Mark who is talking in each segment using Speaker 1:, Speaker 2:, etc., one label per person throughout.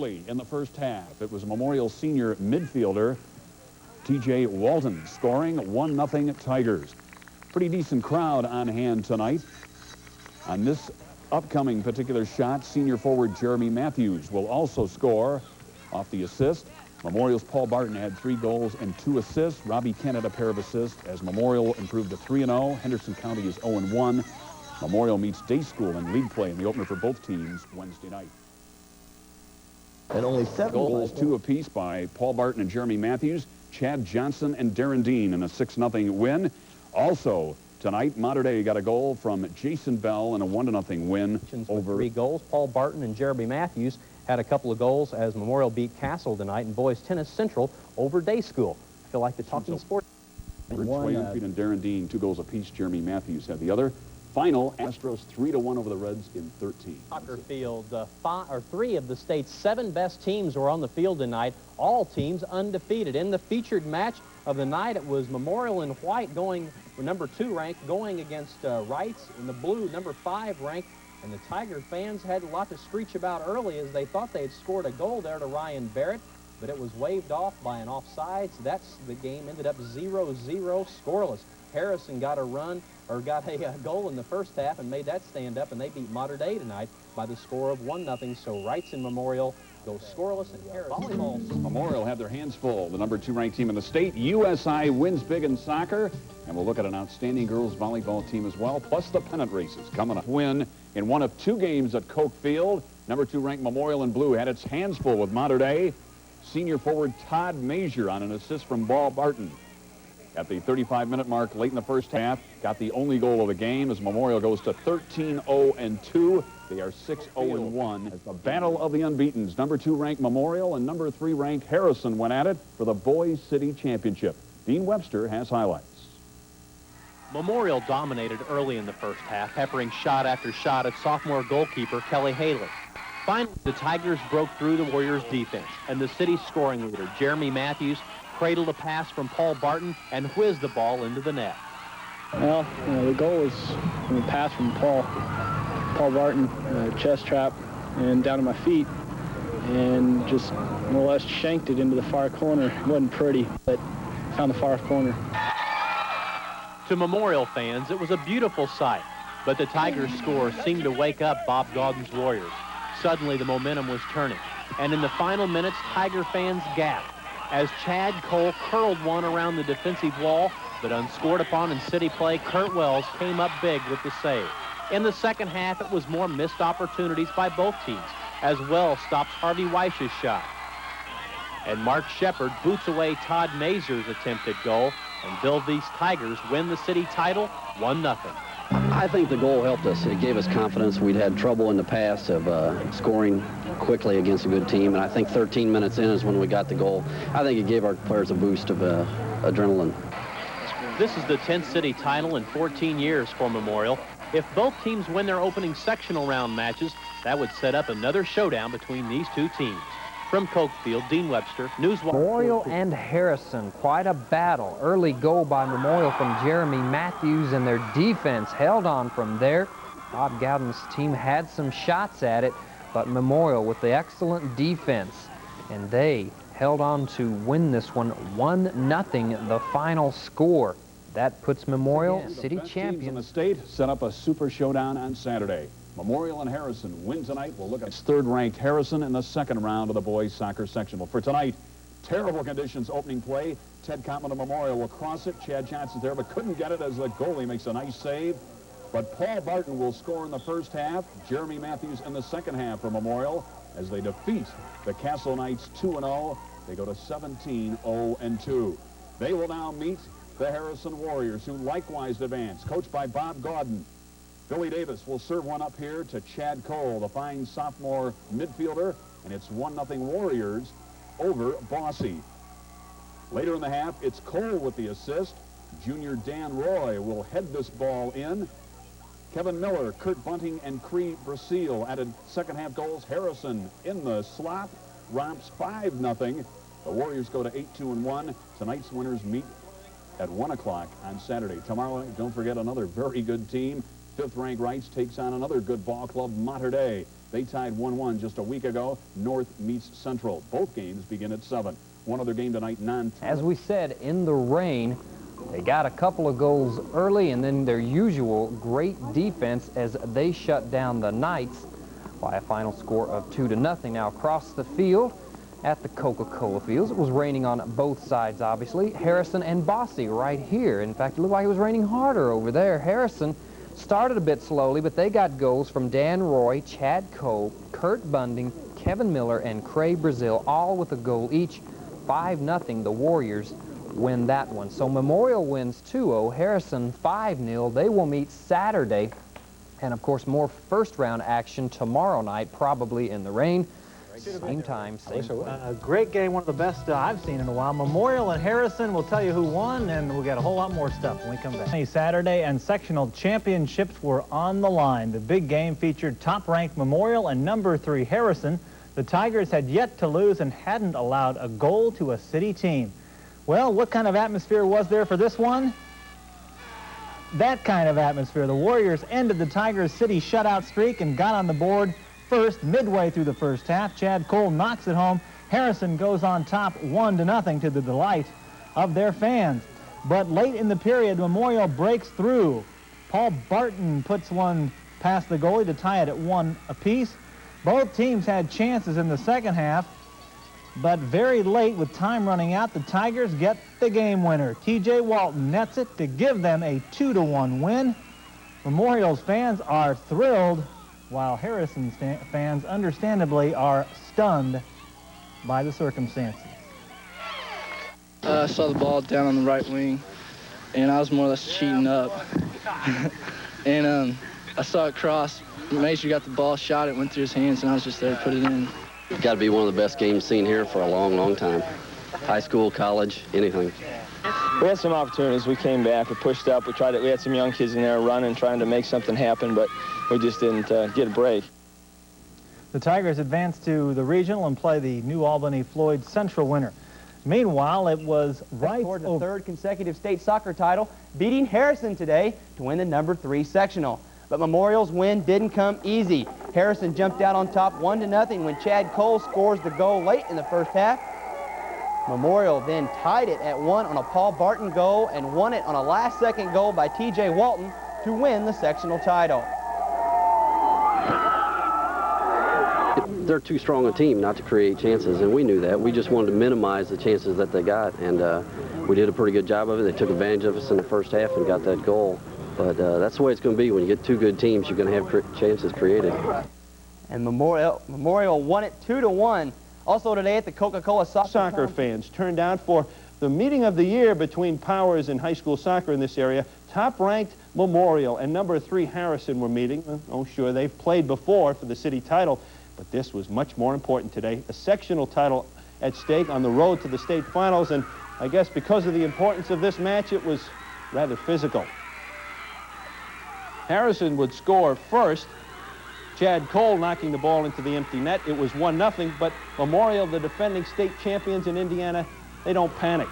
Speaker 1: early in the first half. It was Memorial senior midfielder T.J. Walton scoring 1-0 Tigers. Pretty decent crowd on hand tonight. On this upcoming particular shot, senior forward Jeremy Matthews will also score off the assist. Memorial's Paul Barton had 3 goals and 2 assists. Robbie Kent had a pair of assists as Memorial improved to 3-0. Henderson County is 0-1. Memorial meets Day School in league play in the opener for both teams Wednesday night.
Speaker 2: And only 7
Speaker 1: goals, 2 apiece by Paul Barton and Jeremy Matthews, Chad Johnson and Darren Dean in a 6-0 win. Also tonight, Mater Dei got a goal from Jason Bell in a 1-0 win over
Speaker 3: 3 goals. Paul Barton and Jeremy Matthews had a couple of goals as Memorial beat Castle tonight in boys tennis Central over Day School. I feel like the talking sports.
Speaker 1: Rich Wainfried and Darren Dean, 2 goals apiece. Jeremy Matthews had the other. Final, Astros 3-1 over the Reds in 13.
Speaker 3: Soccer field, 3 of the state's 7 best teams were on the field tonight. All teams undefeated. In the featured match of the night, it was Memorial in white going, number 2 ranked, going against Wrights in the blue, number 5 ranked. And the Tiger fans had a lot to screech about early as they thought they had scored a goal there to Ryan Barrett, but it was waved off by an offside. So that's the game ended up 0-0 scoreless. Harrison got a goal in the first half and made that stand up, and they beat Mater Dei tonight by the score of 1-0. So Wrights and Memorial go scoreless, and Harrison.
Speaker 1: Memorial have their hands full. The number 2 ranked team in the state. USI wins big in soccer, and we'll look at an outstanding girls volleyball team as well, plus the pennant races coming up. Win in one of 2 games at Koch Field. Number 2 ranked Memorial in blue had its hands full with Mater Dei. Senior forward Todd Mazier on an assist from Paul Barton. At the 35-minute mark late in the first half, got the only goal of the game as Memorial goes to 13-0-2. They are 6-0-1 as the battle of the unbeatens. Number 2 ranked Memorial and number 3 ranked Harrison went at it for the Boys City Championship. Dean Webster has highlights.
Speaker 3: Memorial dominated early in the first half, peppering shot after shot at sophomore goalkeeper Kelly Haley. Finally, the Tigers broke through the Warriors' defense, and the city's scoring leader, Jeremy Matthews, cradled a pass from Paul Barton and whizzed the ball into the net.
Speaker 4: Well, the goal was a pass from Paul Barton, chest trap, and down to my feet, and just more or less shanked it into the far corner. It wasn't pretty, but found the far corner.
Speaker 3: To Memorial fans, it was a beautiful sight, but the Tigers' score seemed to wake up Bob Gauden's Warriors. Suddenly, the momentum was turning, and in the final minutes, Tiger fans gasped as Chad Cole curled one around the defensive wall, but unscored upon in city play, Kurt Wells came up big with the save. In the second half, it was more missed opportunities by both teams, as Wells stops Harvey Weish's shot. And Mark Shepard boots away Todd Mazier's attempted goal, and Belleville's Tigers win the city title 1-0.
Speaker 5: I think the goal helped us. It gave us confidence. We'd had trouble in the past of scoring quickly against a good team, and I think 13 minutes in is when we got the goal. I think it gave our players a boost of adrenaline.
Speaker 3: This is the 10th city title in 14 years for Memorial. If both teams win their opening sectional round matches, that would set up another showdown between these 2 teams. From Koch Field, Dean Webster, Newswatch.
Speaker 6: Memorial and Harrison, quite a battle. Early goal by Memorial from Jeremy Matthews, and their defense held on from there. Bob Gauden's team had some shots at it, but Memorial with the excellent defense, and they held on to win this one 1-0, the final score. That puts Memorial city champions.
Speaker 1: In the state set up a super showdown on Saturday. Memorial and Harrison win tonight. We'll look at 3rd-ranked Harrison in the second round of the boys soccer sectional. For tonight, terrible conditions opening play. Ted Cottman of Memorial will cross it. Chad Johnson's there, but couldn't get it as the goalie makes a nice save. But Paul Barton will score in the first half. Jeremy Matthews in the second half for Memorial as they defeat the Castle Knights 2-0. They go to 17-0-2. They will now meet the Harrison Warriors, who likewise advance, coached by Bob Gauden. Billy Davis will serve one up here to Chad Cole, the fine sophomore midfielder, and it's 1-0 Warriors over Bossy. Later in the half, it's Cole with the assist. Junior Dan Roy will head this ball in. Kevin Miller, Kurt Bunting, and Cree Brasile added second half goals. Harrison in the slot, romps 5-0. The Warriors go to 8-2-1. Tonight's winners meet at 1 o'clock on Saturday. Tomorrow, don't forget another very good team. 5th-ranked Wrights takes on another good ball club, Mater Dei. They tied 1-1 just a week ago. North meets Central. Both games begin at 7. One other game tonight,
Speaker 6: As we said, in the rain, they got a couple of goals early, and then their usual great defense as they shut down the Knights by a final score of 2-0. Now across the field at the Coca-Cola Fields, it was raining on both sides, obviously. Harrison and Bosse right here. In fact, it looked like it was raining harder over there. Harrison started a bit slowly, but they got goals from Dan Roy, Chad Cole, Kurt Bunting, Kevin Miller, and Craig Brazil, all with a goal each. 5-0, the Warriors win that one. So Memorial wins 2-0, Harrison 5-0. They will meet Saturday. And, of course, more first-round action tomorrow night, probably in the rain. Same time, same place.
Speaker 7: A great game, one of the best I've seen in a while. Memorial and Harrison will tell you who won, and we'll get a whole lot more stuff when we come back. Saturday, and sectional championships were on the line. The big game featured top-ranked Memorial and number 3 Harrison. The Tigers had yet to lose and hadn't allowed a goal to a city team. Well, what kind of atmosphere was there for this one? That kind of atmosphere. The Warriors ended the Tigers' city shutout streak and got on the board first midway through the first half. Chad Cole knocks it home. Harrison goes on top 1-0 to the delight of their fans. But late in the period, Memorial breaks through. Paul Barton puts one past the goalie to tie it at 1 apiece. Both teams had chances in the second half, but very late with time running out, the Tigers get the game winner. T.J. Walton nets it to give them a 2-1 win. Memorial's fans are thrilled, while Harrison's fans understandably are stunned by the circumstances.
Speaker 8: I saw the ball down on the right wing, and I was more or less cheating up. And I saw it cross. Major got the ball, shot it, went through his hands, and I was just there to put it in.
Speaker 5: It's got to be one of the best games seen here for a long, long time. High school, college, anything.
Speaker 9: We had some opportunities. We came back, we pushed up, we had some young kids in there running, trying to make something happen, but we just didn't get a break.
Speaker 7: The Tigers advance to the regional and play the New Albany Floyd Central winner. Meanwhile, it was right
Speaker 10: toward the third consecutive state soccer title, beating Harrison today to win the number 3 sectional. But Memorial's win didn't come easy. Harrison jumped out on top 1-0 when Chad Cole scores the goal late in the first half. Memorial then tied it at 1 on a Paul Barton goal and won it on a last-second goal by T.J. Walton to win the sectional title.
Speaker 5: They're too strong a team not to create chances, and we knew that. We just wanted to minimize the chances that they got, and we did a pretty good job of it. They took advantage of us in the first half and got that goal. But that's the way it's going to be. When you get 2 good teams, you're going to have chances created.
Speaker 10: And Memorial won it 2-1. Also today at the Coca-Cola
Speaker 11: Soccer fans turned out for the meeting of the year between powers in high school soccer in this area. Top-ranked Memorial and number 3 Harrison were meeting. Oh, sure, they've played before for the city title, but this was much more important today. A sectional title at stake on the road to the state finals, and I guess because of the importance of this match, it was rather physical. Harrison would score first. Chad Cole knocking the ball into the empty net. It was 1-0, but Memorial, the defending state champions in Indiana, they don't panic.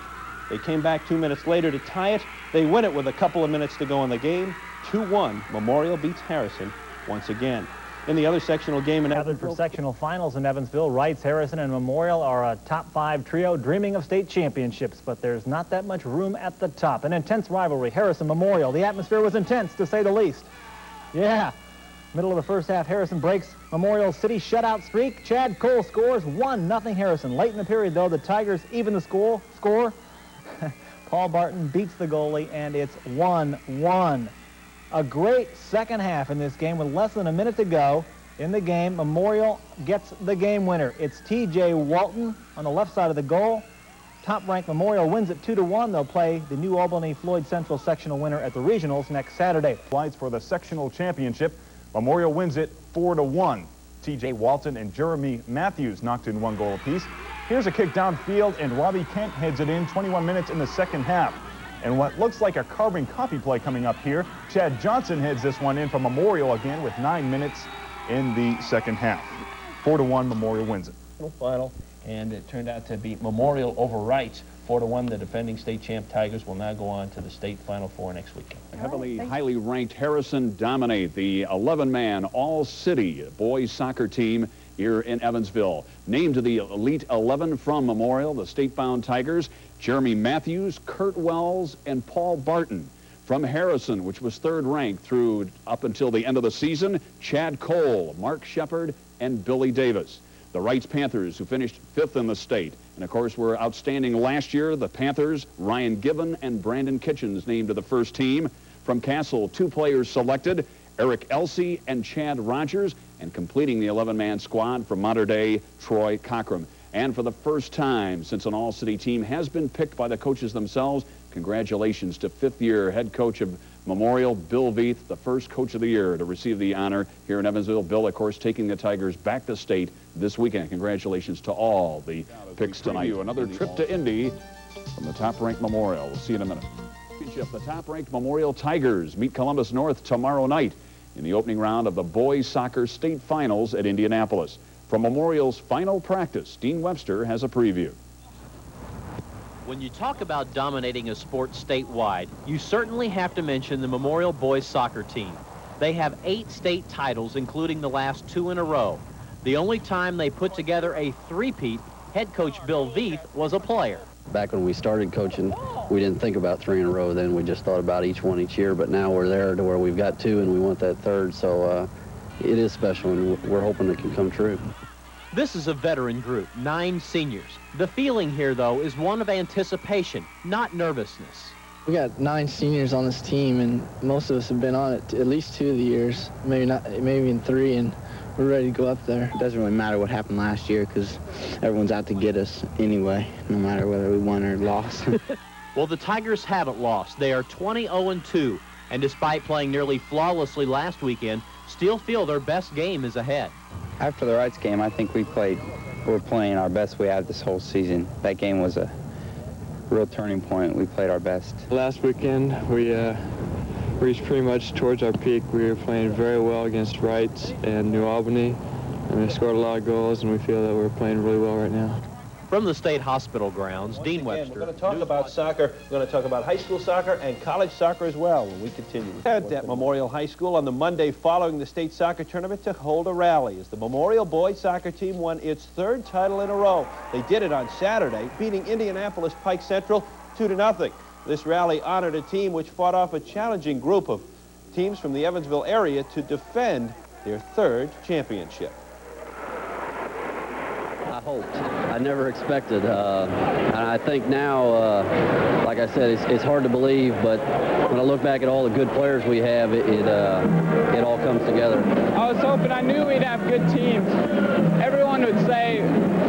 Speaker 11: They came back 2 minutes later to tie it. They win it with a couple of minutes to go in the game. 2-1. Memorial beats Harrison once again. In the other sectional game in
Speaker 7: Evansville. For sectional finals in Evansville, Wrights, Harrison, and Memorial are a top 5 trio dreaming of state championships, but there's not that much room at the top. An intense rivalry, Harrison-Memorial. The atmosphere was intense, to say the least. Yeah. Middle of the first half, Harrison breaks Memorial City shutout streak. Chad Cole scores 1-0 Harrison. Late in the period, though, the Tigers even the score. Paul Barton beats the goalie, and it's 1-1. A great second half in this game with less than a minute to go in the game. Memorial gets the game winner. It's T.J. Walton on the left side of the goal. Top-ranked Memorial wins it 2-1. They'll play the New Albany Floyd Central sectional winner at the regionals next Saturday.
Speaker 12: Fights for the sectional championship. Memorial wins it 4-1. T.J. Walton and Jeremy Matthews knocked in 1 goal apiece. Here's a kick downfield, and Robbie Kent heads it in 21 minutes in the second half. And what looks like a carbon copy play coming up here, Chad Johnson heads this one in for Memorial again with 9 minutes in the second half. 4-1, Memorial wins it.
Speaker 13: Final, and it turned out to be Memorial over Wrights
Speaker 11: 4-1, the defending state champ Tigers will now go on to the state Final Four next weekend.
Speaker 1: Highly ranked Harrison dominate the 11-man all-city boys soccer team here in Evansville. Named to the Elite 11 from Memorial, the state-bound Tigers, Jeremy Matthews, Kurt Wells, and Paul Barton. From Harrison, which was third-ranked through up until the end of the season, Chad Cole, Mark Shepard, and Billy Davis. The Wrights Panthers, who finished 5th in the state, and of course were outstanding last year. The Panthers, Ryan Gibbon and Brandon Kitchens named to the first team. From Castle, 2 players selected, Eric Elsey and Chad Rogers, and completing the 11-man squad from Mater Dei, Troy Cockram. And for the first time since an all-city team has been picked by the coaches themselves, congratulations to 5th-year head coach of Memorial, Bill Veith, the first coach of the year to receive the honor here in Evansville. Bill, of course, taking the Tigers back to state this weekend. Congratulations to all the picks tonight. Another trip to Indy from the top-ranked Memorial. We'll see you in a minute. The top-ranked Memorial Tigers meet Columbus North tomorrow night in the opening round of the boys soccer state finals at Indianapolis. From Memorial's final practice, Dean Webster has a preview.
Speaker 3: When you talk about dominating a sport statewide, you certainly have to mention the Memorial boys soccer team. They have 8 state titles, including the last 2 in a row. The only time they put together a three-peat, head coach Bill Veith was a player.
Speaker 5: Back when we started coaching, we didn't think about 3 in a row then. We just thought about each one each year, but now we're there to where we've got 2 and we want that 3rd, so it is special and we're hoping it can come true.
Speaker 3: This is a veteran group, 9 seniors. The feeling here, though, is one of anticipation, not nervousness.
Speaker 13: We got 9 seniors on this team, and most of us have been on it at least 2 of the years, maybe in 3, and we're ready to go up there. It doesn't really matter what happened last year because everyone's out to get us anyway, no matter whether we won or lost.
Speaker 3: Well, the Tigers haven't lost. They are 20-0-2, and despite playing nearly flawlessly last weekend, still feel their best game is ahead.
Speaker 14: After the Wrights game, I think we're playing our best we have this whole season. That game was a real turning point. We played our best.
Speaker 9: Last weekend, we reached pretty much towards our peak. We were playing very well against Wrights and New Albany, and we scored a lot of goals, and we feel that we're playing really well right now.
Speaker 3: From the state hospital grounds, Dean Webster.
Speaker 11: We're going to talk about soccer. We're going to talk about high school soccer and college soccer as well when we continue. At Memorial High School on the Monday following the state soccer tournament to hold a rally as the Memorial boys soccer team won its 3rd title in a row. They did it on Saturday, beating Indianapolis Pike Central 2-0. This rally honored a team which fought off a challenging group of teams from the Evansville area to defend their 3rd championship.
Speaker 5: I hoped. I never expected. And I think now, like I said, it's hard to believe, but when I look back at all the good players we have, it all comes together.
Speaker 4: I was hoping, I knew we'd have good teams. Everyone would say,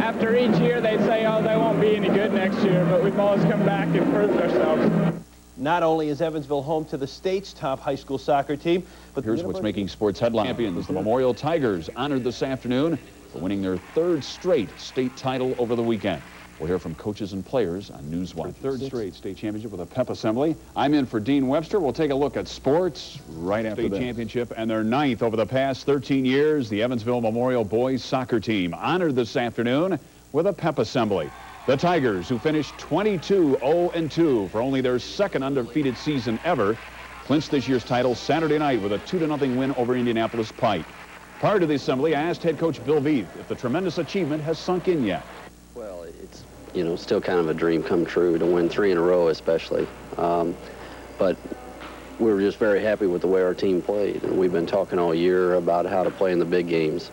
Speaker 4: after each year, they'd say, oh, they won't be any good next year, but we've always come back and proved ourselves.
Speaker 11: Not only is Evansville home to the state's top high school soccer team, but
Speaker 1: here's what's making sports headlines. Champions, the Memorial Tigers, honored this afternoon for winning their 3rd straight state title over the weekend. We'll hear from coaches and players on Newswatch. 3rd straight state championship with a pep assembly. I'm in for Dean Webster. We'll take a look at sports right after the championship and their 9th over the past 13 years. The Evansville Memorial boys soccer team honored this afternoon with a pep assembly. The Tigers, who finished 22-0-2 for only their 2nd undefeated season ever, clinched this year's title Saturday night with a 2-0 win over Indianapolis Pike. Prior to the assembly, I asked head coach Bill Veith if the tremendous achievement has sunk in yet.
Speaker 5: Well, it's, still kind of a dream come true to win 3 in a row, especially. But we were just very happy with the way our team played, and we've been talking all year about how to play in the big games.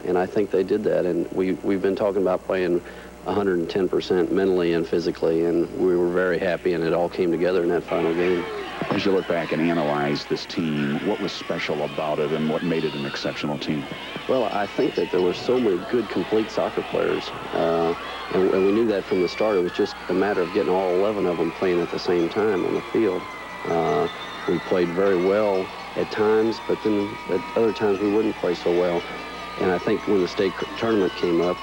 Speaker 5: And I think they did that, and we've been talking about playing 110% mentally and physically, and we were very happy, and it all came together in that final game.
Speaker 1: As you look back and analyze this team, what was special about it and what made it an exceptional team?
Speaker 5: Well, I think that there were so many good, complete soccer players, and we knew that from the start. It was just a matter of getting all 11 of them playing at the same time on the field. We played very well at times, but then at other times we wouldn't play so well. And I think when the state tournament came up,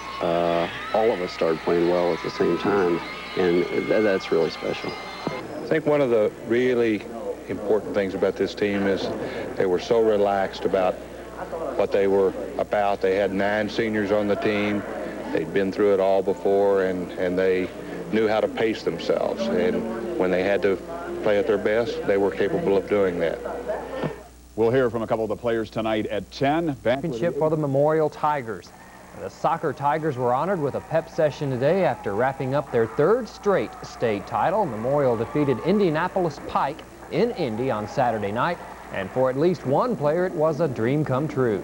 Speaker 5: all of us started playing well at the same time, and that's really special.
Speaker 15: I think one of the really important things about this team is they were so relaxed about what they were about. They had 9 seniors on the team. They'd been through it all before, and they knew how to pace themselves, and when they had to play at their best, they were capable of doing that.
Speaker 1: We'll hear from a couple of the players tonight at 10.
Speaker 6: Championship for the Memorial Tigers. The Soccer Tigers were honored with a pep session today after wrapping up their third straight state title. Memorial defeated Indianapolis Pike in Indy on Saturday night, and for at least one player, it was a dream come true.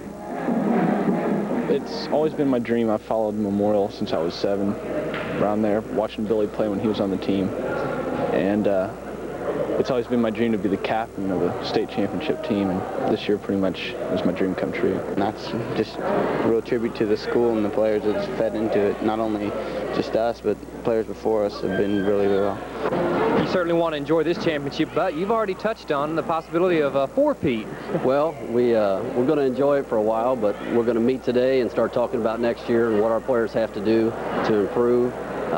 Speaker 4: It's always been my dream. I've followed Memorial since I was 7, around there, watching Billy play when he was on the team. And it's always been my dream to be the captain of a state championship team, and this year pretty much was my dream come true.
Speaker 14: And that's just a real tribute to the school and the players that's fed into it. Not only just us, but players before us have been really well.
Speaker 6: You certainly want to enjoy this championship, but you've already touched on the possibility of a four-peat.
Speaker 5: Well, we're going to enjoy it for a while, but we're going to meet today and start talking about next year and what our players have to do to improve.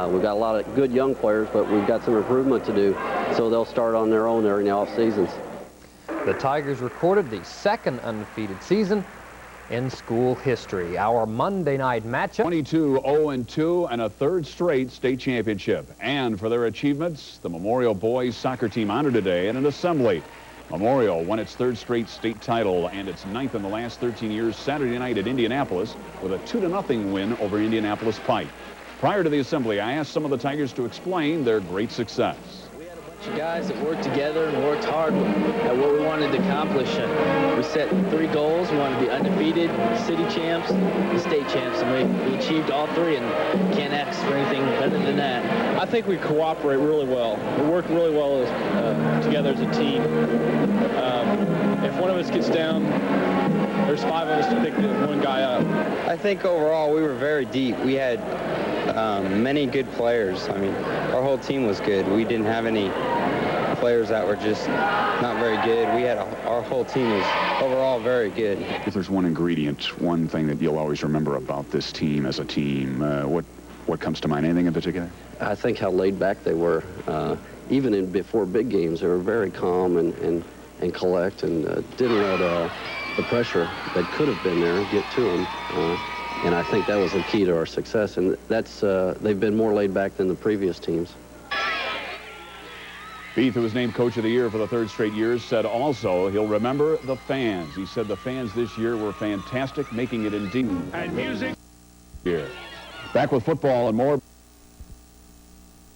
Speaker 5: We've got a lot of good young players, but we've got some improvement to do, so they'll start on their own there in the off seasons.
Speaker 6: The Tigers recorded the second undefeated season in school history. Our Monday night matchup.
Speaker 1: 22-0-2 and a third straight state championship. And for their achievements, the Memorial boys soccer team honored today in an assembly. Memorial won its third straight state title and its 9th in the last 13 years Saturday night at Indianapolis with a 2-0 win over Indianapolis Pike. Prior to the assembly, I asked some of the Tigers to explain their great success.
Speaker 16: Guys that worked together and worked hard at what we wanted to accomplish. We set 3 goals. We wanted to be undefeated, city champs, and state champs, and we achieved all 3, and can't ask for anything better than that.
Speaker 4: I think we cooperate really well. We work really well together as a team. If one of us gets down, there's 5 of us to pick one guy up.
Speaker 14: I think overall we were very deep. We had many good players. I mean, our whole team was good. We didn't have any players that were just not very good. We had our whole team was overall very good.
Speaker 1: If there's one ingredient, one thing that you'll always remember about this team as a team, what comes to mind? Anything in particular?
Speaker 5: I think how laid back they were. Even before big games, they were very calm and collect and didn't let the pressure that could have been there get to them. And I think that was the key to our success. And that's they've been more laid back than the previous teams.
Speaker 1: Beath, who was named Coach of the Year for the 3rd straight years, said also he'll remember the fans. He said the fans this year were fantastic, making it indeed. And music. Here. Back with football and more.